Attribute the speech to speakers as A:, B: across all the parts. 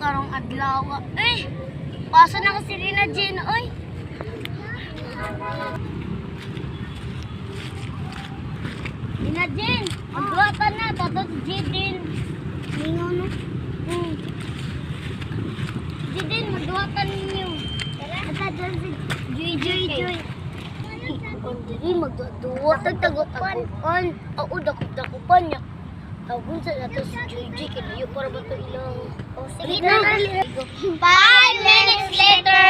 A: karong adlaw. Eh, pasa na kasi Rina Jean, oy. Rina Jean, magluwatan na, tatot Jidin. Ningo no? Jidin, magluwatan ninyo. Ata dyan si Joy. Hindi, magluwatan, tagupan. Oo, dakupan niya. Tawag sa nato si Joy, kinayo para ba ito ilang... Oh, sige na. 5 minutes later.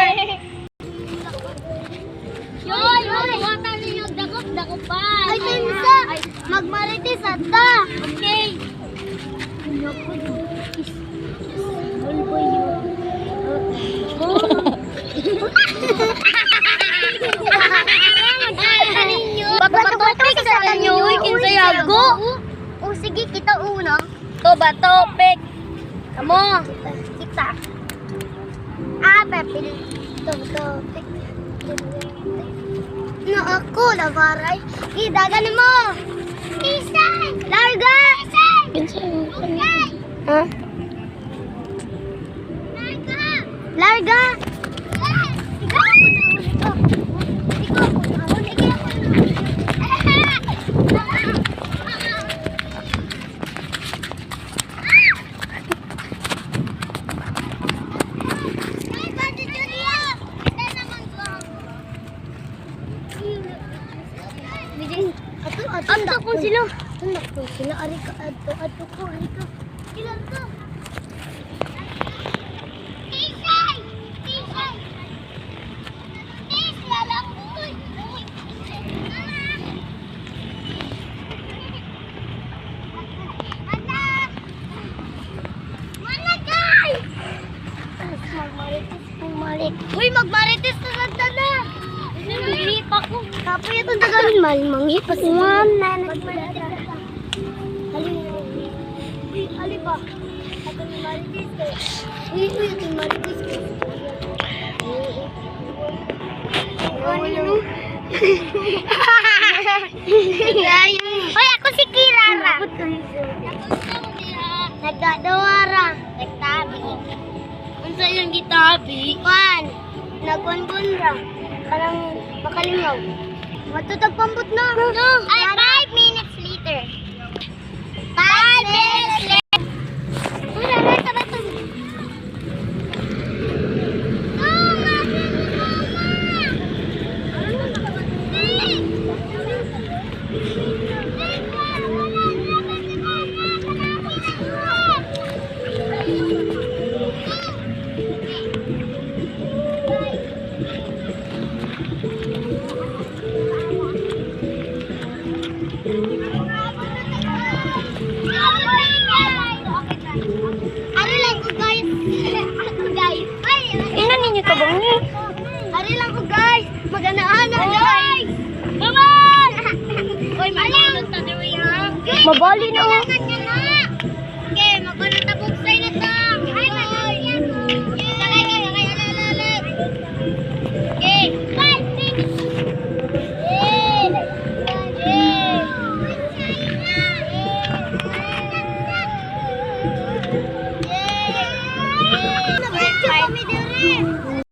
A: Yoy, magluwatan ninyo, dakupan. Ay, Tinsa, magmaritis ata. Okay. Bato-topic sa kanyo, kinsayago.
B: O sige, kita una.
A: To ba topic? Kamo.
B: Kita. Pepil. Topic. No, ako, lavaray. Dagan mo. Isan. Larga. Ha? Larga.
A: Ato kung sila.
B: Anak ko sila. Ari ka. Ato ko. Ari ka. Ilan ka? Tisay! Tisay! Tis! Lalamboy! Anak! Managay! Magmaritis. Uy, magmaritis na nagdala!
A: Nangihip ako.
B: Kapoy itong tagalin, manghip pa siya. Ma'am, nanay. Ali ba? Ako ni Maritis ko. Uy, ito ni Maritis ko. Uy, ako si Kirara. Nagdadawara. Nagtabi.
A: Unsa yung gitabi?
B: Juan, nagkunbunra. Parang makalingaw. Matutagpambot na. Ay, 5 minutes later. 5 minutes later. Wala na ito ba ito? Ari lang ko guys. Ako guys.
A: Ina ninyo ka bang ni?
B: Ari lang ko guys. Magana-ana guys.
A: Come on!
B: Oy, malinod ta diri ha.
A: Mabali na, oh.
B: Kailangan niya